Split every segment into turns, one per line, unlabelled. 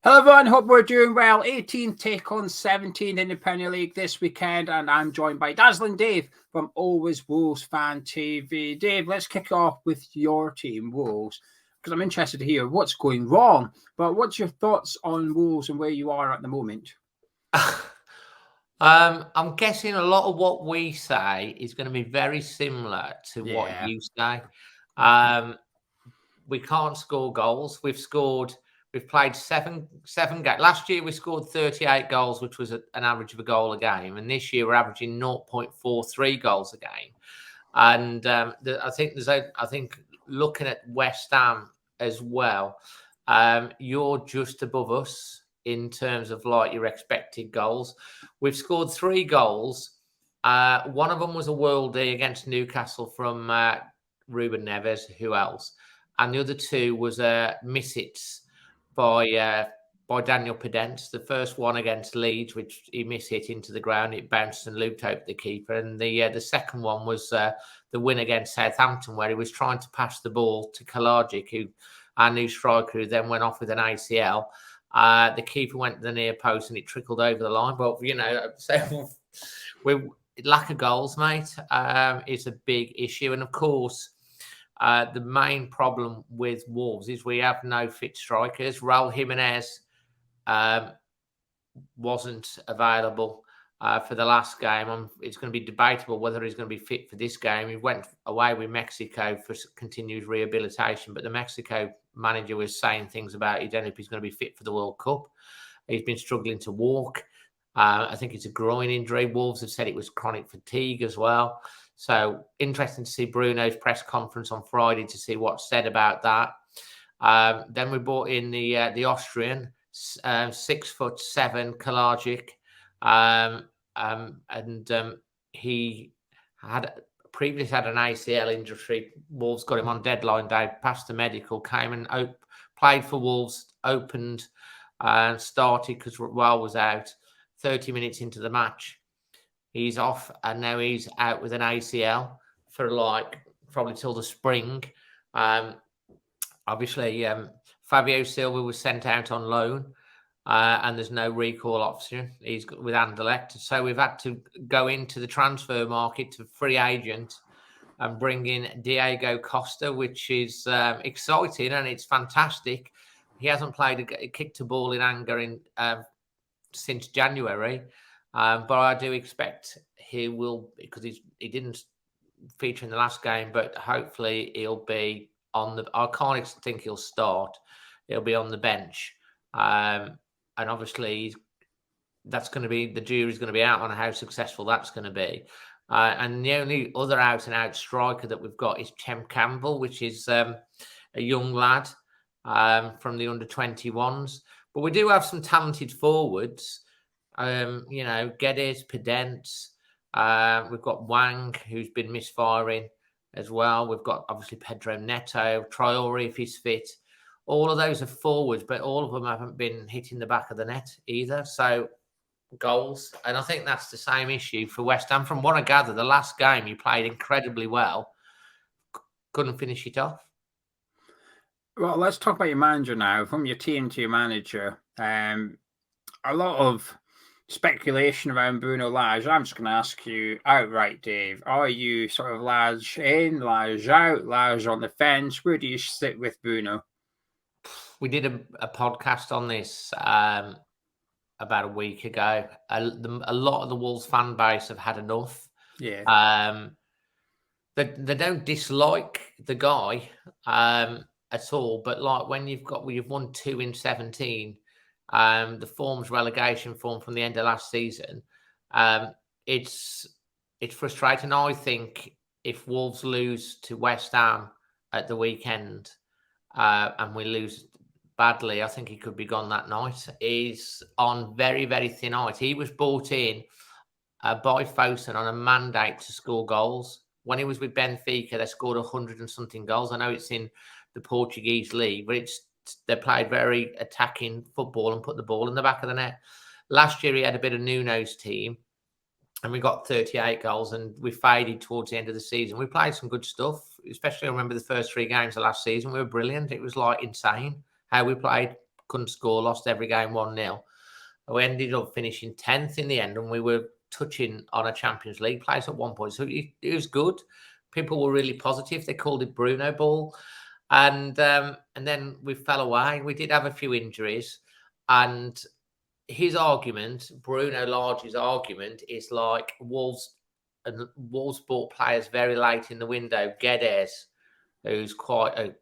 Hello everyone, hope we're doing well. 18 take on 17 in the Premier League this weekend, and I'm joined by Dazzling Dave from Always Wolves Fan TV. Dave, let's kick off with your team, Wolves, because I'm interested to hear what's going wrong. But what's your thoughts on Wolves and where you are at the moment?
I'm guessing a lot of what we say is going to be very similar to what
Yeah.
you say. We can't score goals. We've played seven games. Last year we scored 38 goals, which was an average of a goal a game, and this year we're averaging 0.43 goals a game. And I think looking at West Ham as well, you're just above us in terms of like your expected goals. We've scored 3 goals. One of them was a worldie against Newcastle from Ruben Neves. Who else? And the other 2 was miss-hits by Daniel Pedence. The first one against Leeds, which he miss-hit into the ground, it bounced and looped over the keeper. And the second one was the win against Southampton, where he was trying to pass the ball to Lage, who our new striker, who then went off with an ACL. The keeper went to the near post and it trickled over the line. But so lack of goals, mate, is a big issue. And of course, the main problem with Wolves is we have no fit strikers. Raul Jimenez wasn't available for the last game. It's going to be debatable whether he's going to be fit for this game. He went away with Mexico for continued rehabilitation, but the Mexico manager was saying things about he don't know if he's going to be fit for the World Cup. He's been struggling to walk. I think it's a groin injury. Wolves have said it was chronic fatigue as well. So interesting to see Bruno's press conference on Friday to see what's said about that. Then we brought in the Austrian, 6'7" Kalajic. He had previously had an ACL injury. Wolves got him on deadline day, passed the medical, came and played for Wolves, opened and started because Raul was out. 30 minutes into the match, he's off, and now he's out with an ACL for probably till the spring. Obviously, Fabio Silva was sent out on loan. And there's no recall option. He's with Anderlecht. So we've had to go into the transfer market to free agent and bring in Diego Costa, which is exciting and it's fantastic. He hasn't kicked a ball in anger since January. But I do expect he will, because he didn't feature in the last game, but hopefully he'll be I can't think he'll start. He'll be on the bench. And obviously, that's going to be, the jury's going to be out on how successful that's going to be. And the only other out-and-out striker that we've got is Chem Campbell, which is a young lad from the under-21s. But we do have some talented forwards. Geddes, Pedence. We've got Wang, who's been misfiring as well. We've got, obviously, Pedro Neto, Traore, if he's fit. All of those are forwards, but all of them haven't been hitting the back of the net either. So goals. And I think that's the same issue for West Ham. From what I gather, the last game you played incredibly well. Couldn't finish it off.
Well, let's talk about your manager now. From your team to your manager, a lot of speculation around Bruno Lage. I'm just going to ask you outright, Dave. Are you sort of Lage in, Lage out, Lage on the fence? Where do you sit with Bruno?
We did a podcast on this about a week ago. A lot of the Wolves fan base have had enough.
Yeah.
They don't dislike the guy at all, but like when you've won 2 in 17, the form's relegation form from the end of last season, it's frustrating. I think if Wolves lose to West Ham at the weekend and we lose badly, I think he could be gone that night. He's on very, very thin ice. He was brought in by Fosun on a mandate to score goals. When he was with Benfica, they scored 100 and something goals. I know it's in the Portuguese league, but they played very attacking football and put the ball in the back of the net. Last year, he had a bit of Nuno's team, and we got 38 goals, and we faded towards the end of the season. We played some good stuff, especially I remember the first 3 games of last season. We were brilliant. It was like insane how we played couldn't score, lost every game 1-0. We ended up finishing 10th in the end, and we were touching on a Champions League place at one point. So it was good. People were really positive. They called it Bruno ball. And then we fell away. We did have a few injuries. And his argument, Bruno Lage's argument, is like Wolves bought players very late in the window. Guedes, who's quite a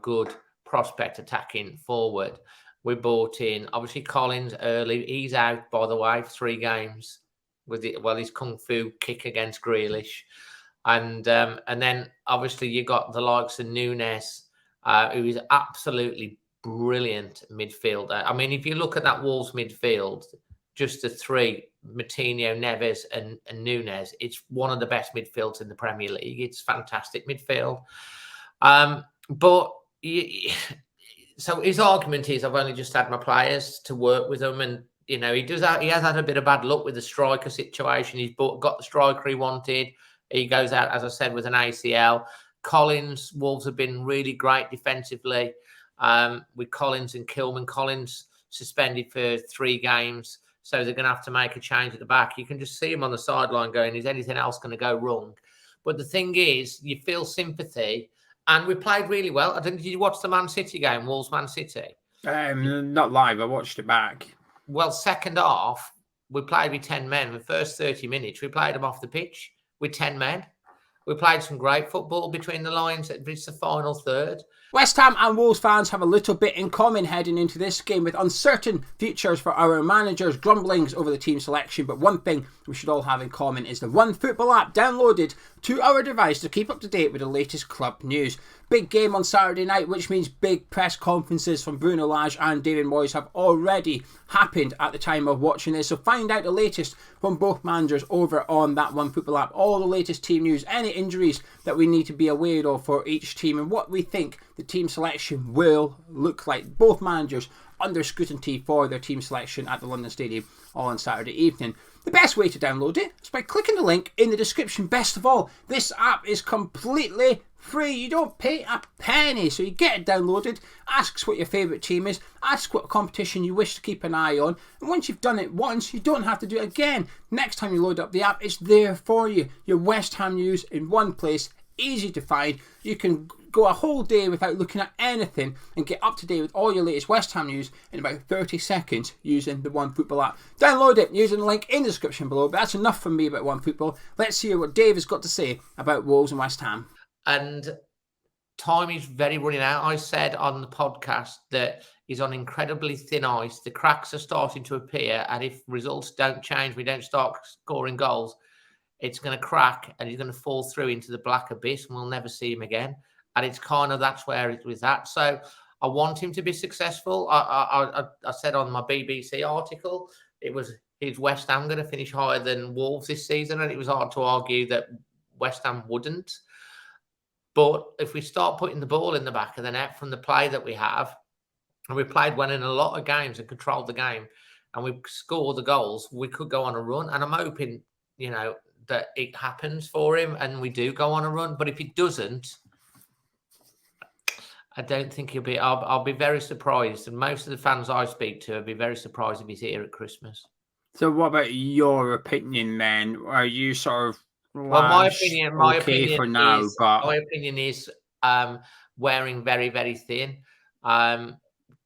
good prospect attacking forward. We bought in, obviously, Collins early. He's out, by the way, 3 games with his kung fu kick against Grealish. And then, obviously, you got the likes of Nunes, who is absolutely brilliant midfielder. I mean, if you look at that Wolves midfield, just the 3, Moutinho, Neves and Nunes, it's one of the best midfields in the Premier League. It's fantastic midfield. So his argument is, I've only just had my players to work with them, and he has had a bit of bad luck with the striker situation. He's got the striker he wanted. He goes out, as I said, with an ACL. Collins, Wolves have been really great defensively with Collins and Kilman. Collins suspended for 3 games, so they're going to have to make a change at the back. You can just see him on the sideline going, is anything else going to go wrong? But the thing is, you feel sympathy. And we played really well. Did you watch the Man City game, Wolves-Man City?
Not live. I watched it back.
Well, second half, we played with 10 men. The first 30 minutes, we played them off the pitch with 10 men. We played some great football between the lines. It's the final third.
West Ham and Wolves fans have a little bit in common heading into this game, with uncertain futures for our managers, grumblings over the team selection. But one thing we should all have in common is the OneFootball app downloaded to our device to keep up to date with the latest club news. Big game on Saturday night, which means big press conferences from Bruno Lage and David Moyes have already happened at the time of watching this. So find out the latest from both managers over on that OneFootball app. All the latest team news, any injuries that we need to be aware of for each team, and what we think the team selection will look like. Both managers under scrutiny for their team selection at the London Stadium on Saturday evening. The best way to download it is by clicking the link in the description. Best of all, this app is completely free. You don't pay a penny, so you get it downloaded. Asks what your favourite team is, ask what competition you wish to keep an eye on, and once you've done it once, you don't have to do it again. Next time you load up the app, it's there for you. Your West Ham news in one place, easy to find. You can go a whole day without looking at anything and get up to date with all your latest West Ham news in about 30 seconds using the OneFootball app. Download it using the link in the description below. But that's enough from me about OneFootball. Let's hear what Dave has got to say about Wolves and West Ham.
And time is very running out. I said on the podcast that he's on incredibly thin ice. The cracks are starting to appear, and if results don't change, we don't start scoring goals, it's going to crack and he's going to fall through into the black abyss and we'll never see him again. And it's kind of, that's where it was at. So I want him to be successful. I said on my BBC article, is West Ham going to finish higher than Wolves this season? And it was hard to argue that West Ham wouldn't. But if we start putting the ball in the back of the net from the play that we have, and we played well in a lot of games and controlled the game, and we score the goals, we could go on a run. And I'm hoping, that it happens for him and we do go on a run. But if it doesn't, I don't think he'll be. I'll be very surprised, and most of the fans I speak to will be very surprised if he's here at Christmas.
So, what about your opinion then? Are you sort of
my opinion
for now?
My opinion is wearing very, very thin.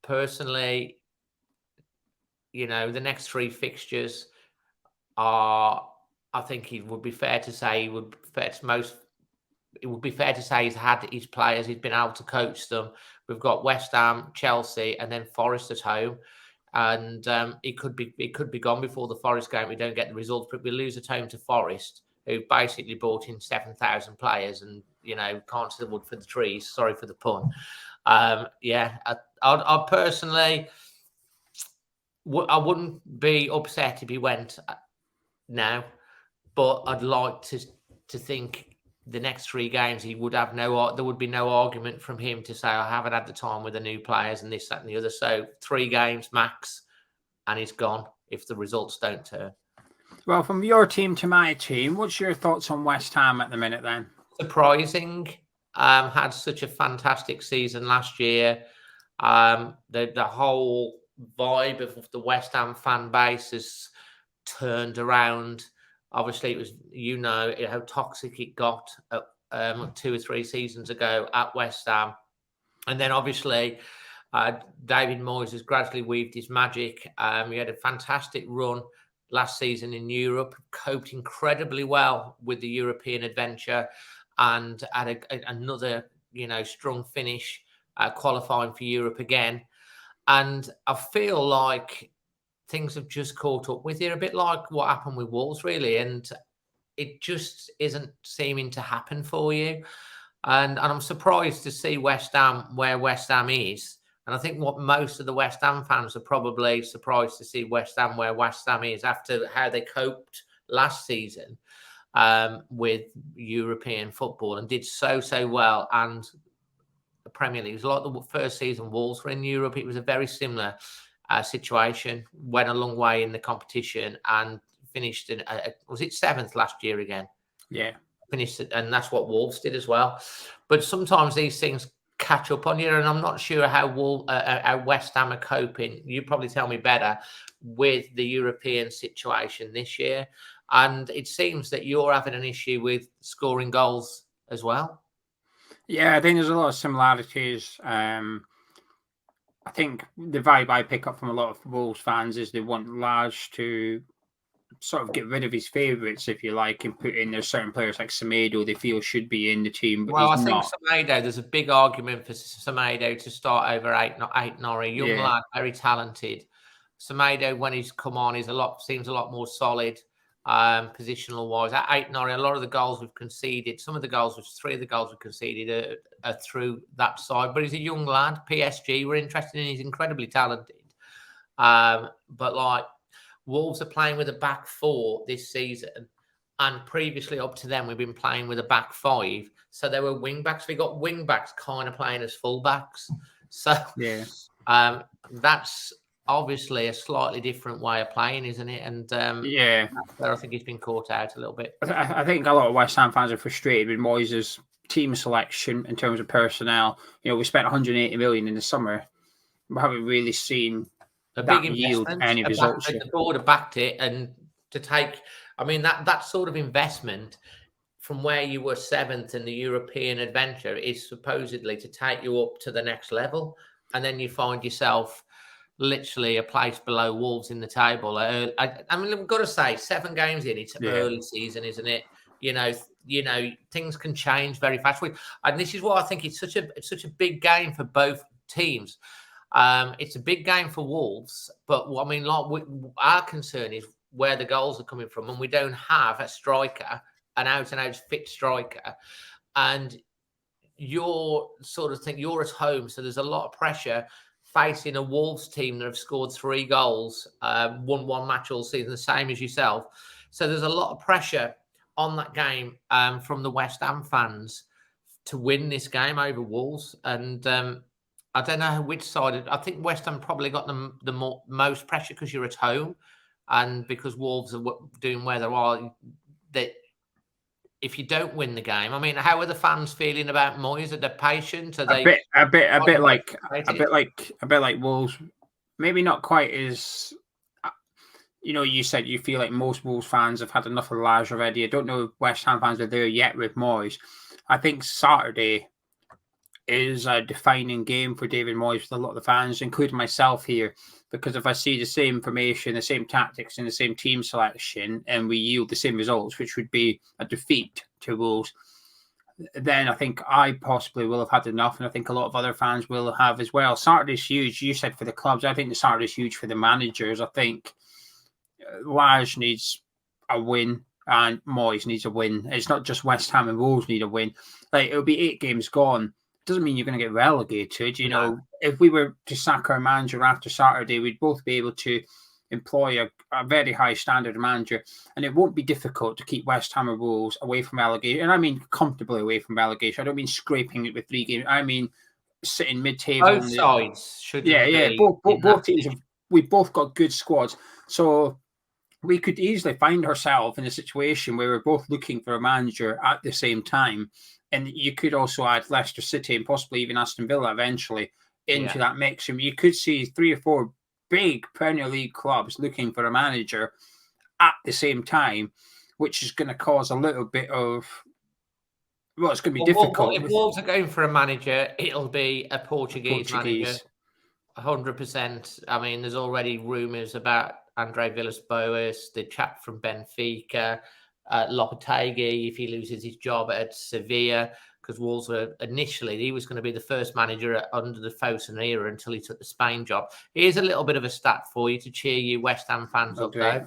Personally, the next 3 fixtures are. I think it would be fair to say it would be fair to say he's had his players, he's been able to coach them. We've got West Ham, Chelsea, and then Forest at home. And it could be gone before the Forest game. We don't get the results, but we lose at home to Forest, who basically brought in 7,000 players and, can't see the wood for the trees. Sorry for the pun. I personally, I wouldn't be upset if he went now, but I'd like to think the next 3 games he would have there would be no argument from him to say I haven't had the time with the new players and this, that, and the other. So 3 games max, and he's gone if the results don't turn.
Well, from your team to my team, what's your thoughts on West Ham at the minute then?
Surprising. Had such a fantastic season last year. The whole vibe of the West Ham fan base has turned around. Obviously, it was how toxic it got 2 or 3 seasons ago at West Ham, and then obviously David Moyes has gradually weaved his magic. He had a fantastic run last season in Europe, coped incredibly well with the European adventure, and had another strong finish qualifying for Europe again. And I feel like things have just caught up with you, a bit like what happened with Wolves, really. And it just isn't seeming to happen for you. And I'm surprised to see West Ham where West Ham is. And I think what most of the West Ham fans are probably surprised to see West Ham where West Ham is after how they coped last season with European football and did so well. And the Premier League, it was like the first season Wolves were in Europe. It was a very similar situation. Went a long way in the competition and finished in was it 7th last year again?
Yeah,
finished it, and that's what Wolves did as well. But sometimes these things catch up on you, and I'm not sure how West Ham are coping. You probably tell me better with the European situation this year. And it seems that you're having an issue with scoring goals as well.
Yeah, I think there's a lot of similarities. I think the vibe I pick up from a lot of Wolves fans is they want Lage to sort of get rid of his favourites, if you like, and put in there's certain players like Semedo they feel should be in the team, but
well,
he's
I think
not.
Semedo, there's a big argument for Semedo to start over Ait-Nouri. Young lad, very talented. Semedo, when he's come on, seems a lot more solid. Positional wise, at Ait-Nouri, a lot of the goals we've conceded, 3 of the goals we've conceded are through that side. But he's a young lad. PSG, we're interested in. He's incredibly talented. But like Wolves are playing with a back 4 this season, and previously up to them we've been playing with a back 5. So there were wing backs. We got wing backs kind of playing as full backs. So that's obviously a slightly different way of playing, isn't it? And that's where I think he's been caught out a little bit.
I think a lot of West Ham fans are frustrated with Moyes' team selection in terms of personnel. We spent 180 million in the summer. We haven't really seen
a
that
big
yield any results.
The board have backed it, and to take, I mean, that sort of investment from where you were 7th in the European adventure is supposedly to take you up to the next level, and then you find yourself literally a place below Wolves in the table. I mean, we've got to say, 7 games in, it's early season, isn't it? Things can change very fast. And this is why I think it's such a big game for both teams. It's a big game for Wolves, but I mean, our concern is where the goals are coming from, and we don't have a striker, an out-and-out fit striker, and you're at home, so there's a lot of pressure facing a Wolves team that have scored 3 goals, won 1 match all season, the same as yourself. So there's a lot of pressure on that game from the West Ham fans to win this game over Wolves. And I don't know which side. I think West Ham probably got the most pressure because you're at home, and because Wolves are doing where they are. That if you don't win the game, I mean, how are the fans feeling about Moyes? Are they patient? Are they
a bit like Wolves? Maybe not quite as. You said you feel like most Wolves fans have had enough of Lage already. I don't know if West Ham fans are there yet with Moyes. I think Saturday is a defining game for David Moyes with a lot of the fans, including myself here, because if I see the same formation, the same tactics, and the same team selection, and we yield the same results, which would be a defeat to Wolves, then I think I possibly will have had enough, and I think a lot of other fans will have as well. Saturday's huge. You said for the clubs. I think the Saturday's huge for the managers. I think Lage needs a win, and Moyes needs a win. It's not just West Ham and Wolves need a win. Like, it'll be 8 games gone. Doesn't mean you're going to get relegated. If we were to sack our manager after Saturday, we'd both be able to employ a very high standard manager, and it won't be difficult to keep West Ham and Wolves away from relegation. And I mean comfortably away from relegation. I don't mean scraping it with 3 games. I mean sitting mid-table.
Both sides should.
Both teams. We've both got good squads, so we could easily find ourselves in a situation where we're both looking for a manager at the same time. And you could also add Leicester City and possibly even Aston Villa eventually into that mix. And you could see 3 or 4 big Premier League clubs looking for a manager at the same time, which is going to cause a little bit of, well, it's going to be difficult.
If Wolves are going for a manager, it'll be a Portuguese manager, 100%. I mean, there's already rumours about Andre Villas-Boas, the chap from Benfica, Lopetegui, if he loses his job at Sevilla, because Wolves were initially, he was going to be the first manager under the Fosun era until he took the Spain job. Here's a little bit of a stat for you to cheer you West Ham fans up, though.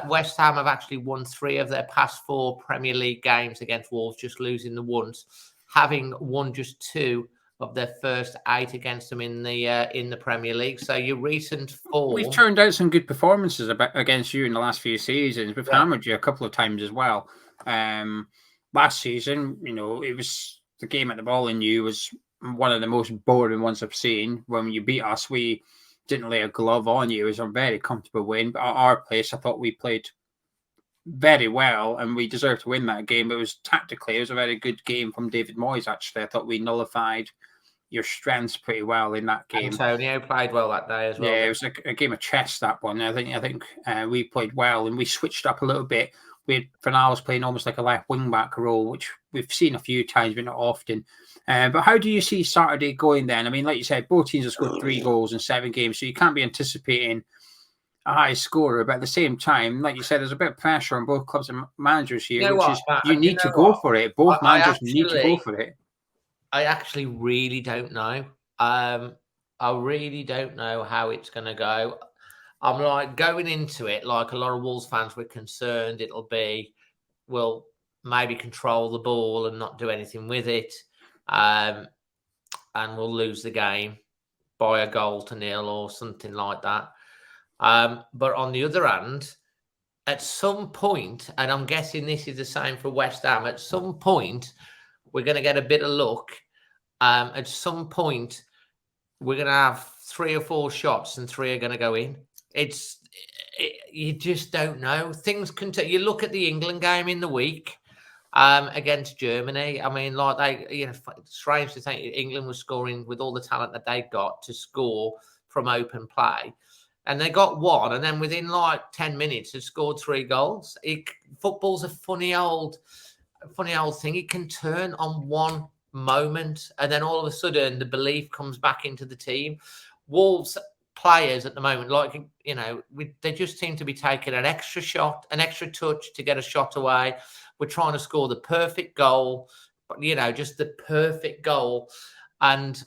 West Ham have actually won 3 of their past 4 Premier League games against Wolves, just losing the once, having won just 2 of their first 8 against them in the Premier League. So your recent form,
we've turned out some good performances against you in the last few seasons. We've hammered you a couple of times as well. Last season, it was the game at the ball in you was one of the most boring ones I've seen. When you beat us, we didn't lay a glove on you. It was a very comfortable win. But at our place, I thought we played very well and we deserved to win that game. It was tactically, it was a very good game from David Moyes, actually. I thought we nullified your strengths pretty well in that game.
Antonio played well that day as well.
Yeah, it was a game of chess, that one. I think we played well and we switched up a little bit. We had Fernandez playing almost like a left wing-back role, which we've seen a few times, but not often. But how do you see Saturday going then? I mean, like you said, both teams have scored 3 goals in 7 games, so you can't be anticipating a high scorer. But at the same time, like you said, there's a bit of pressure on both clubs and managers here, you need to go for it. Both managers need to go for it.
I actually really don't know. I really don't know how it's going to go. I'm like going into it, like a lot of Wolves fans were concerned it'll be, we'll maybe control the ball and not do anything with it. And we'll lose the game by 1-0 or something like that. But on the other hand, at some point, and I'm guessing this is the same for West Ham, at some point, we're going to get a bit of luck. At some point, we're going to have 3 or 4 shots and 3 are going to go in. You just don't know. Things can you look at the England game in the week against Germany. I mean, like it's strange to think England was scoring with all the talent that they got to score from open play. And they got 1, and then within like 10 minutes, they scored 3 goals. Football's a funny old thing. It can turn on one moment, and then all of a sudden, the belief comes back into the team. Wolves players at the moment, they just seem to be taking an extra shot, an extra touch to get a shot away. We're trying to score the perfect goal, but just the perfect goal. And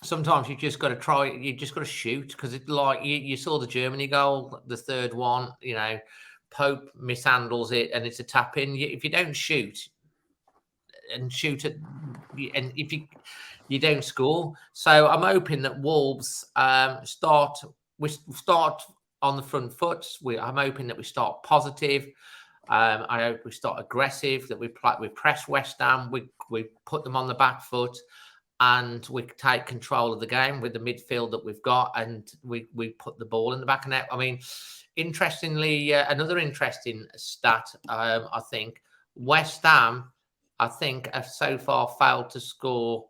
sometimes you just got to try. You just got to shoot, because it's like you saw the Germany goal, the 3rd one. Pope mishandles it, and it's a tap in. If you don't shoot and shoot it, and if you don't score. So I'm hoping that Wolves start on the front foot. I'm hoping that we start positive. I hope we start aggressive, that we press West Ham, we put them on the back foot, and we take control of the game with the midfield that we've got, and we put the ball in the back of net. I mean, interestingly, another interesting stat, I think, West Ham, I think, have so far failed to score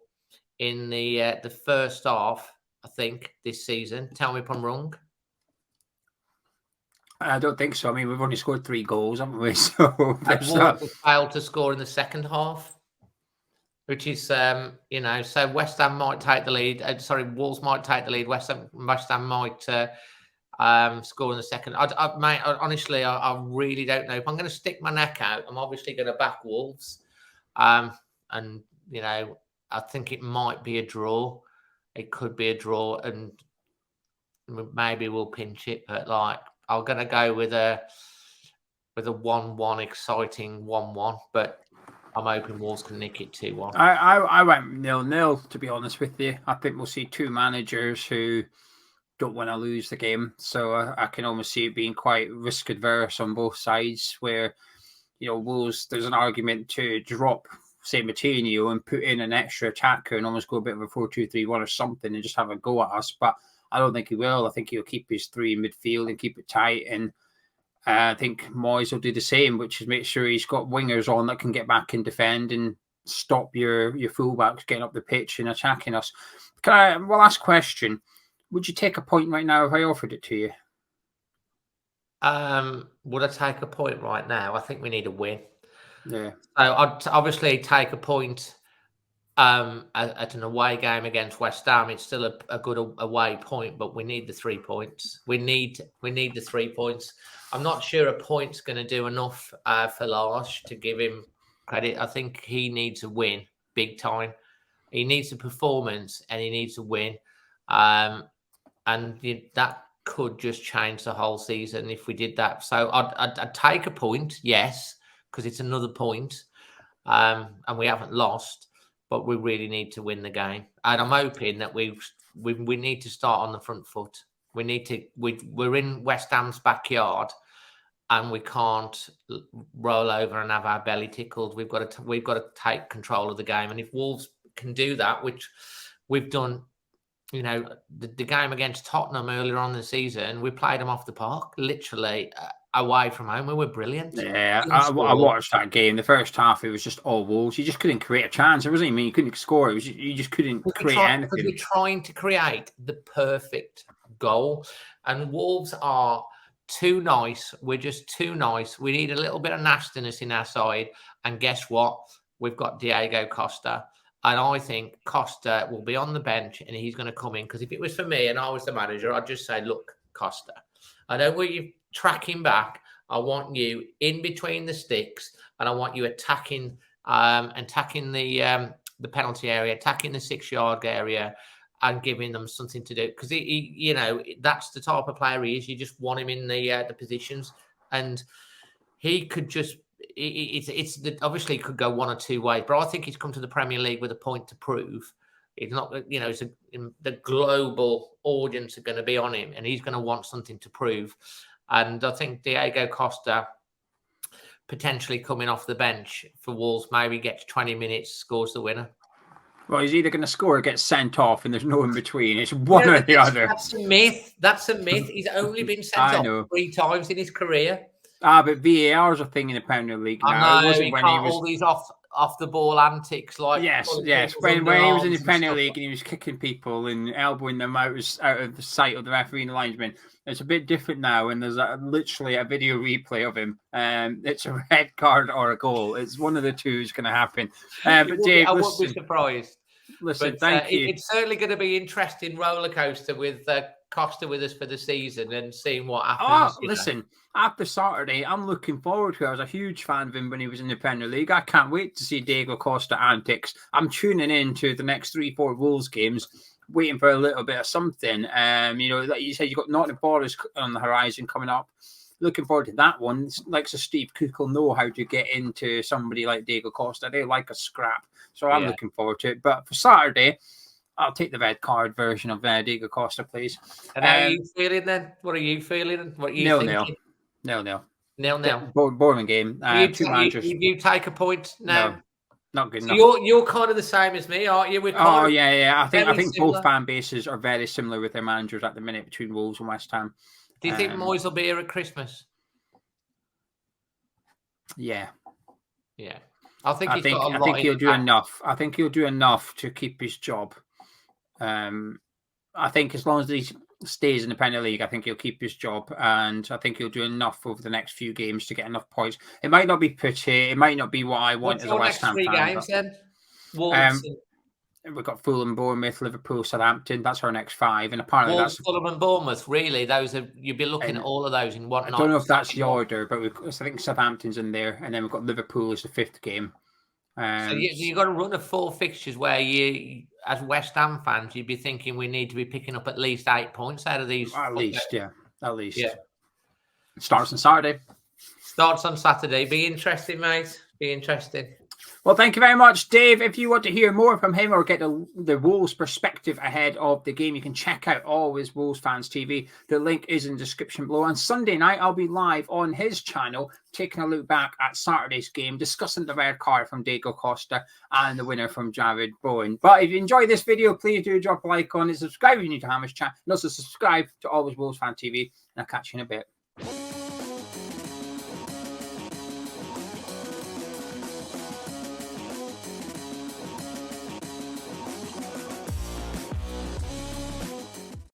in the first half, I think, this season. Tell me if I'm wrong.
I don't think so. I mean, we've only scored 3 goals, haven't we? So
Wolves failed to score in the second half, which is, so West Ham might take the lead. Wolves might take the lead. West Ham might score in the second. Honestly, I really don't know. If I'm going to stick my neck out, I'm obviously going to back Wolves. And, I think it might be a draw. It could be a draw, and maybe we'll pinch it. But I'm going to go with a 1-1, exciting 1-1. But I'm hoping Wolves can nick it 2-1.
I went 0-0, to be honest with you. I think we'll see 2 managers who don't want to lose the game. So I can almost see it being quite risk adverse on both sides, where Wolves, there's an argument to drop, say, Matinho and put in an extra attacker and almost go a bit of a 4-2-3-1 or something and just have a go at us. But I don't think he will. I think he'll keep his 3 in midfield and keep it tight. And I think Moyes will do the same, which is make sure he's got wingers on that can get back and defend and stop your fullbacks getting up the pitch and attacking us. Last question. Would you take a point right now if I offered it to you?
Would I take a point right now? I think we need a win.
Yeah.
So I'd obviously take a point at an away game against West Ham. It's still a good away point, but we need the 3 points. We need the 3 points. I'm not sure a point's going to do enough for Lage to give him credit. I think he needs a win big time. He needs a performance and he needs a win. That could just change the whole season if we did that. So I'd take a point, yes, because it's another point, and we haven't lost, but we really need to win the game. And I'm hoping that we need to start on the front foot. We're in West Ham's backyard, and we can't roll over and have our belly tickled. We've got to take control of the game, and if Wolves can do that, which we've done. You know, the game against Tottenham earlier on in the season, we played them off the park, literally away from home. We were brilliant.
Yeah, I watched that game. The first half, it was just all Wolves. You just couldn't create a chance. It wasn't even you couldn't score. It was you just couldn't create anything.
Because we're trying to create the perfect goal, and Wolves are too nice. We're just too nice. We need a little bit of nastiness in our side. And guess what? We've got Diego Costa. And I think Costa will be on the bench and he's going to come in. Because if it was for me and I was the manager, I'd just say, look, Costa, I don't want you tracking back. I want you in between the sticks and I want you attacking the penalty area, attacking the 6-yard area and giving them something to do. Because, you know, that's the type of player he is. You just want him in the positions. And he could just... obviously it could go one or two ways, but I think he's come to the Premier League with a point to prove. It's not, you know, the global audience are going to be on him, and he's going to want something to prove. And I think Diego Costa potentially coming off the bench for Wolves, maybe gets 20 minutes, scores the winner.
Well, he's either going to score or get sent off, and there's no in between. It's one or the other.
That's a myth. That's a myth. He's only been sent off 3 times in his career.
But VAR is a thing in the Premier League now.
I know, he can't all these off the ball antics like
yes. When he was in the Premier League and he was kicking people and elbowing them out of the sight of the referee and the linesman, it's a bit different now. And there's literally a video replay of him. It's a red card or a goal. It's one of the two is going to happen. But Dave,
I wouldn't be surprised.
Listen, thank you.
It's certainly going to be interesting roller coaster with Costa with us for the season and seeing what happens.
Listen, after Saturday, I'm looking forward to it. I was a huge fan of him when he was in the Premier League. I can't wait to see Diego Costa antics. I'm tuning in to the next 3-4 Wolves games, waiting for a little bit of something. You know, like you said, you've got Nottingham Forest on the horizon coming up. Looking forward to that one. Like so Steve Cook will know how to get into somebody like Diego Costa. They like a scrap. So I'm looking forward to it. But for Saturday, I'll take the red card version of Diego Costa, please.
And how are you feeling then? What are you feeling? What are you thinking?
Nil. Boring game. Two managers.
You take a point now?
No, not good
so
enough.
You're kind of the same as me, aren't you?
I think both fan bases are very similar with their managers at the minute between Wolves and West Ham.
Do you think Moyes will be here at Christmas?
Yeah.
I think
he'll do enough. I think he'll do enough to keep his job. I think as long as he stays in the Premier League, I think he'll keep his job, and I think he'll do enough over the next few games to get enough points. It might not be pretty. It might not be what I want as a West Ham fan.
What's your next 3 games then? Wolves.
We've got Fulham, Bournemouth, Liverpool, Southampton. That's our next 5, and apparently
Wolves, Fulham, and Bournemouth. Really, those are you'd be looking at all of those in one night.
I don't know if that's the order, but I think Southampton's in there, and then we've got Liverpool as the 5th game.
So you got a run of 4 fixtures where you, as West Ham fans, you'd be thinking we need to be picking up at least 8 points out of these.
At least. It starts on Saturday.
Be interesting, mate. Be interesting.
Well, thank you very much, Dave. If you want to hear more from him or get the Wolves perspective ahead of the game, you can check out Always Wolves Fans TV. The link is in the description below. On Sunday night, I'll be live on his channel, taking a look back at Saturday's game, discussing the red card from Diego Costa and the winner from Jared Bowen. But if you enjoyed this video, please do drop a like on it, subscribe if you're new to Hamish Chat, and also subscribe to Always Wolves Fan TV, and I'll catch you in a bit.